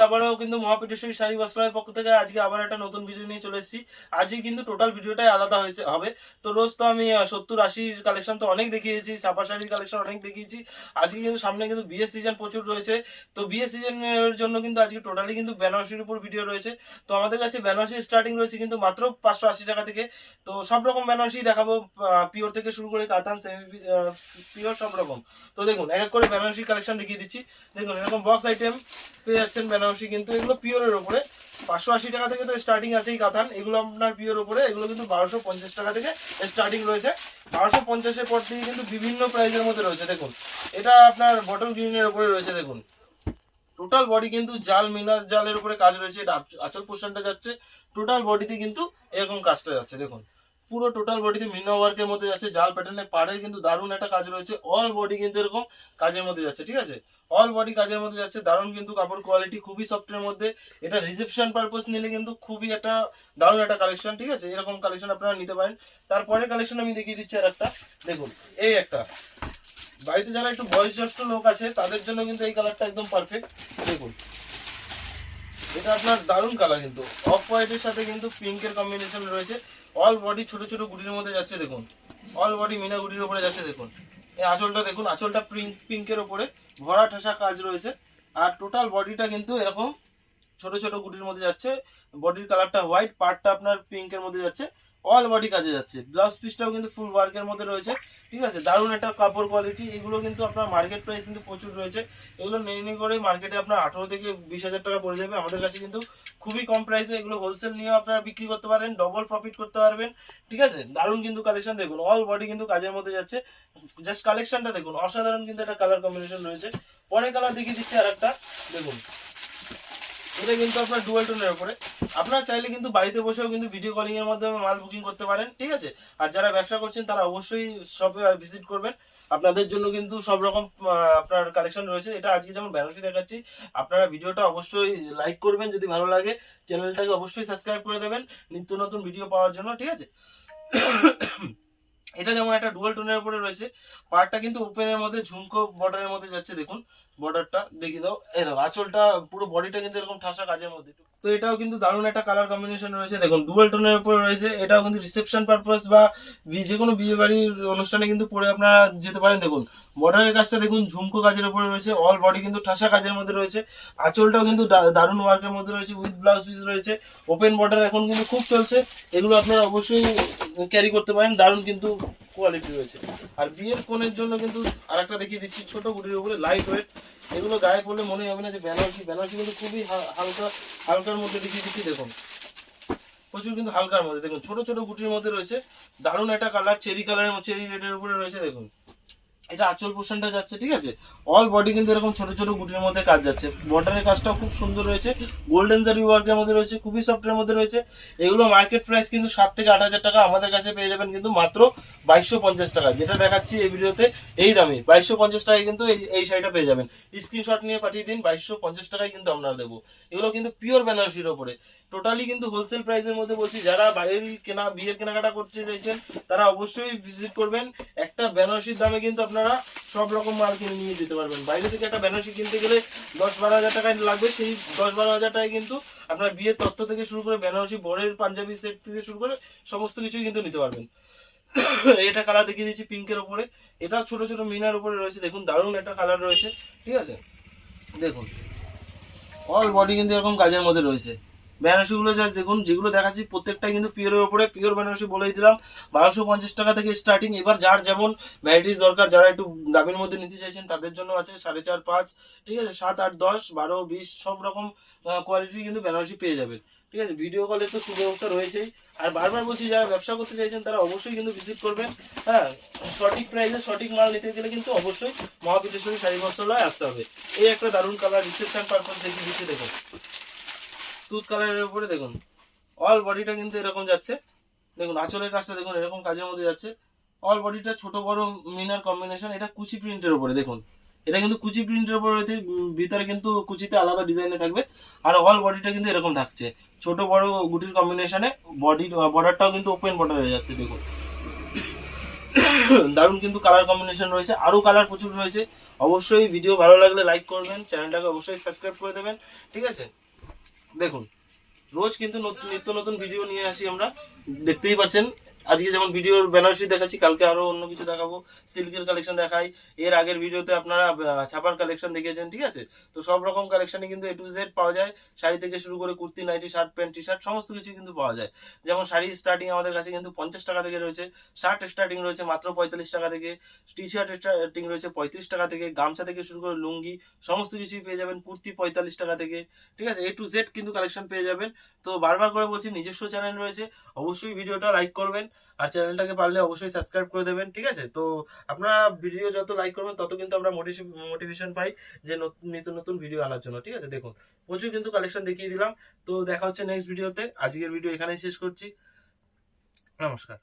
আবারও কিন্তু মহাপীঠেশ্বরী শাড়ি বস্ত্রালয়ের পক্ষ থেকে আজকে আবার একটা নতুন ভিডিও নিয়ে চলে এসেছি। আজকে কিন্তু টোটাল ভিডিওটাই আলাদা হবে। তো রোজ তো আমি 70-80 কালেকশন তো অনেক দেখিয়েছি, ছাপা শাড়ির কালেকশন অনেক দেখিয়েছি। আজকে কিন্তু সামনে কিন্তু বিয়ের সিজন প্রচুর রয়েছে। তো বিয়ের সিজনের জন্য কিন্তু আজকে টোটালি কিন্তু বেনারসির উপর ভিডিও রয়েছে। তো আমাদের কাছে বেনারসি স্টার্টিং রয়েছে কিন্তু মাত্র 580 টাকা থেকে। তো সব রকম বেনারসি দেখাবো, পিওর থেকে শুরু করে কাতান, সেমি পিওর সব রকম। তো দেখুন এক এক করে বেনারসি কালেকশন দেখিয়ে দিচ্ছি। দেখুন এরকম বক্স আইটেম পেয়ে যাচ্ছেন বেনারসি, কিন্তু এগুলো পিওরের উপরে 580 টাকা থেকে তো স্টার্টিং আছেই কাতান। এগুলো আপনার পিওর উপরে, এগুলো কিন্তু 1250 টাকা থেকে স্টার্টিং রয়েছে। 1250-এর পর থেকে কিন্তু বিভিন্ন প্রাইসের মধ্যে রয়েছে। দেখুন এটা আপনার বটল গ্রিনের উপরে রয়েছে। দেখুন টোটাল বডি কিন্তু জাল মিনার জালের উপরে কাজ রয়েছে। এটা আঁচল পোর্শনটা যাচ্ছে, টোটাল বডিতে কিন্তু এরকম কাজটা যাচ্ছে। দেখুন পুরো টোটাল বডিতে মিনা ওয়ার্কের মধ্যে যাচ্ছে, জাল প্যাটার্নের পাড়ের কিন্তু দারুণ একটা কাজ রয়েছে। অল বডি কিন্তু এরকম কাজের মধ্যে যাচ্ছে, ঠিক আছে, অল বডি কাজের মধ্যে যাচ্ছে। দারুণ কিন্তু কাপড় কোয়ালিটি খুবই সফটের মধ্যে। এটা রিসেপশন পারপাস নিলে কিন্তু খুবই একটা দারুণ একটা কালেকশন, ঠিক আছে, এরকম কালেকশন আপনারা নিতে পারেন। তারপরে কালেকশন আমি দেখিয়ে দিচ্ছি আর একটা। দেখুন এই একটা বাড়িতে যারা একটু বয়োজ্যেষ্ঠ লোক আছে তাদের জন্য কিন্তু এই কালারটা একদম পারফেক্ট। দেখুন এটা আপনার দারুণ কালার, কিন্তু অফ হোয়াইটের সাথে কিন্তু পিঙ্কের কম্বিনেশন রয়েছে। অল বডি ছোট ছোট গুটির মধ্যে যাচ্ছে। দেখুন অল বডি মিনা গুটির উপরে যাচ্ছে। দেখুন এই আঁচলটা দেখুন, আঁচলটা পিঙ্কের উপরে ভরা ঠাসা কাজ রয়েছে। আর টোটাল বডিটা কিন্তু এরকম ছোট ছোট গুটির মধ্যে যাচ্ছে। বডির কালারটা হোয়াইট, পার্টটা আপনার পিঙ্কের মধ্যে যাচ্ছে। অল বডি কাজে যাচ্ছে। ব্লাউজ পিসটাও কিন্তু ফুল ওয়ার্কের মধ্যে রয়েছে, ঠিক আছে, দারুণ একটা কাপড় কোয়ালিটি। এগুলো কিন্তু আপনার মার্কেট প্রাইস কিন্তু প্রচুর রয়েছে। এগুলো নিয়ে করে মার্কেটে আপনার 18 থেকে 20,000 টাকা পড়ে যাবে। আমাদের কাছে কিন্তু খুবই কম প্রাইসে এগুলো হোলসেল নিয়েও আপনারা বিক্রি করতে পারেন, ডবল প্রফিট করতে পারবেন, ঠিক আছে। দারুণ কিন্তু কালেকশন। দেখুন অল বডি কিন্তু কাজের মধ্যে যাচ্ছে। জাস্ট কালেকশনটা দেখুন, অসাধারণ কিন্তু একটা কালার কম্বিনেশন রয়েছে। পরে কালার দেখিয়ে দিচ্ছি আর একটা। দেখুন এটা কিন্তু আপনার ডুয়াল টোনের উপরে। আপনারা চাইলে কিন্তু বাড়িতে বসেও কিন্তু ভিডিও কলিং এর মাধ্যমে মাল বুকিং করতে পারেন, ঠিক আছে। আর যারা ব্যবসা করছেন তারা অবশ্যই শপে ভিজিট করবেন। আপনাদের জন্য কিন্তু সব রকম আপনার কালেকশন রয়েছে। এটা আজকে যেমন বেনারসি দেখাচ্ছি, আপনারা ভিডিওটা অবশ্যই লাইক করবেন যদি ভালো লাগে, চ্যানেলটাকে অবশ্যই সাবস্ক্রাইব করে দেবেন নিত্য নতুন ভিডিও পাওয়ার জন্য, ঠিক আছে। এটা যেমন একটা ডুয়াল টোনের উপরে রয়েছে, পার্টটা কিন্তু ওপেনের মধ্যে ঝুমকো বর্ডারের মধ্যে যাচ্ছে। দেখুন বর্ডারটা দেখিয়ে দাও, এরকম আঁচলটা পুরো বডিটা কিন্তু এরকম ঠাসা কাজের মধ্যে। তো এটাও কিন্তু দারুণ একটা কালার কম্বিনেশন রয়েছে। দেখুন ডুয়াল টোনের উপরে রয়েছে। এটাও কিন্তু রিসেপশন পারপাস বা যে কোনো বিয়ে বাড়ির অনুষ্ঠানে কিন্তু পরে আপনারা যেতে পারেন। দেখুন বর্ডারের কাজটা দেখুন ঝুমকো কাজের উপরে রয়েছে। অল বডি কিন্তু ঠাসা কাজের মধ্যে রয়েছে। আঁচলটাও কিন্তু দারুণ ওয়ার্কের মধ্যে রয়েছে, উইথ ব্লাউজ পিস রয়েছে। ওপেন বর্ডার এখন কিন্তু খুব চলছে, এগুলো আপনারা অবশ্যই ক্যারি করতে পারেন। দারুণ কিন্তু কোয়ালিটি রয়েছে। আর বিয়ের কোণের জন্য কিন্তু আরেকটা দেখিয়ে দিচ্ছি, ছোট গুটির উপরে লাইট ওয়েট। এগুলো গায়ে পড়লে মনে হবে না যে বেনারসি। বেনারসি কিন্তু খুবই হালকার মধ্যে দেখিয়ে দিচ্ছি। দেখুন প্রচুর কিন্তু হালকার মধ্যে। দেখুন ছোট ছোট গুটির মধ্যে রয়েছে, দারুণ একটা কালার, চেরি কালারের, চেরি রেডের উপরে রয়েছে। দেখুন এটা আঁচল পোর্শনটা যাচ্ছে, ঠিক আছে। অল বডি কিন্তু এরকম ছোট ছোট গুটির মধ্যে কাজ যাচ্ছে। বর্ডারের কাজটাও খুব সুন্দর রয়েছে, গোল্ডেন জারি ওয়ার্কের মধ্যে রয়েছে, খুবই সফটের মধ্যে রয়েছে। এগুলো মার্কেট প্রাইস কিন্তু 7 থেকে 8,000 টাকা। আমাদের কাছে পেয়ে যাবেন কিন্তু মাত্র 2250 টাকা। যেটা দেখাচ্ছি এই ভিডিওতে এই দামে 2250 টাকায় কিন্তু এই শাড়িটা পেয়ে যাবেন। স্ক্রিনশট নিয়ে পাঠিয়ে দিন, 2250 টাকায় কিন্তু আমরা দেবো। এগুলো কিন্তু পিওর বেনারসির ওপরে, টোটালি কিন্তু হোলসেল প্রাইসের মধ্যে বলছি। যারা বাইরের বিয়ের কেনাকাটা করতে চাইছেন তারা অবশ্যই ভিজিট করবেন। একটা বেনারসির দামে কিন্তু আপনারা সব রকম মাল কিনে নিয়ে যেতে পারবেন। বাইরে থেকে একটা বেনারসি কিনতে গেলে 10-12 হাজার টাকা লাগবে। সেই 10-12 হাজার টাকায় কিন্তু আপনার বিয়ের তত্ত্ব থেকে শুরু করে বেনারসি বরের পাঞ্জাবি সেট থেকে শুরু করে সমস্ত কিছুই কিন্তু নিতে পারবেন। এটা কালার দেখিয়ে দিচ্ছি পিঙ্কের উপরে। এটা ছোট ছোট মিনার উপরে রয়েছে। দেখুন দারুণ একটা কালার রয়েছে, ঠিক আছে। দেখুন অল বডি কিন্তু এরকম কাজের মধ্যে রয়েছে। বেনারসিগুলো যা দেখুন, যেগুলো দেখাচ্ছি প্রত্যেকটাই কিন্তু পিওরের উপরে। পিওর বেনারসি বলেই দিলাম 1250 টাকা থেকে স্টার্টিং। এবার যার যেমন ভ্যারাইটিস দরকার, যারা একটু দামের মধ্যে নিতে চাইছেন তাদের জন্য আছে 4.5, 5, ঠিক আছে, 7, 8, 10, 12, 20 সব রকম কোয়ালিটির কিন্তু বেনারসি পেয়ে যাবেন, ঠিক আছে। ভিডিও কলের তো সুব্যবস্থা রয়েছেই। আর বারবার বলছি যারা ব্যবসা করতে চাইছেন তারা অবশ্যই কিন্তু ভিজিট করবেন। হ্যাঁ, সঠিক প্রাইসে সঠিক মাল নিতে গেলে কিন্তু অবশ্যই মহাপীঠেশ্বরী শাড়ি বস্ত্রালয়ে আসতে হবে। এই একটা দারুণ কালার, রিসেপশন পারপাস দেখিয়ে দিচ্ছে। দেখুন তুত কালারের উপরে। দেখুন অল বডিটা কিন্তু এরকম যাচ্ছে। দেখুন আঁচলের কাজটা দেখুন এরকম কাজের মধ্যে যাচ্ছে। অল বডিটা ছোট বড় মিনার কম্বিনেশন। এটা কুচি প্রিন্টের উপরে। দেখুন এটা কিন্তু কুচি প্রিন্টের উপরে রয়েছে, ভিতরে কিন্তু কুচিতে আলাদা ডিজাইনে থাকবে। আর অল বডিটা কিন্তু এরকম থাকছে ছোট বড় গুটির কম্বিনেশনে। বর্ডারটাও কিন্তু ওপেন বর্ডার হয়ে যাচ্ছে। দেখুন দারুণ কিন্তু কালার কম্বিনেশন রয়েছে, আরও কালার প্রচুর রয়েছে। অবশ্যই ভিডিও ভালো লাগলে লাইক করবেন, চ্যানেলটাকে অবশ্যই সাবস্ক্রাইব করে দেবেন, ঠিক আছে। দেখুন রোজ কিন্তু নিত্য নতুন ভিডিও নিয়ে আসি আমরা, দেখতেই পাচ্ছেন। আজকে যেমন ভিডিওর বেনারসি দেখাচ্ছি, কালকে আরো অন্য কিছু দেখাবো, সিল্কের কালেকশন দেখাই। এর আগের ভিডিওতে আপনারা ছাপার কালেকশন দেখেছেন, ঠিক আছে। তো সব রকম কালেকশনই কিন্তু A to Z পাওয়া যায়, শাড়ি থেকে শুরু করে kurti, nightie, shirt, pant, T shirt সমস্ত কিছু কিন্তু পাওয়া যায়। যেমন শাড়ি স্টার্টিং আমাদের কাছে কিন্তু 50 টাকা থেকে রয়েছে, শার্ট স্টার্টিং রয়েছে মাত্র 45 টাকা থেকে, টি শার্ট স্টার্টিং রয়েছে 35 টাকা থেকে, গামছা থেকে শুরু করে লুঙ্গি সমস্ত কিছুই পেয়ে যাবেন কুর্তি 45 টাকা থেকে, ঠিক আছে। A to Z কিন্তু কালেকশন পেয়ে যাবেন। তো বারবার করে বলছি, নিজস্ব চ্যানেল রয়েছে, অবশ্যই ভিডিওটা লাইক করবেন, আর চ্যানেলটাকে পারলে অবশ্যই সাবস্ক্রাইব করে দেবেন, ঠিক আছে। তো আপনারা ভিডিও যত লাইক করবেন তত কিন্তু আমরা মোটিভেশন পাই যে নিত্য নতুন ভিডিও আনার জন্য, ঠিক আছে। দেখুন প্রচুর কিন্তু কালেকশন দেখিয়ে দিলাম। তো দেখা হচ্ছে নেক্সট ভিডিওতে, আজকের ভিডিও এখানেই শেষ করছি, নমস্কার।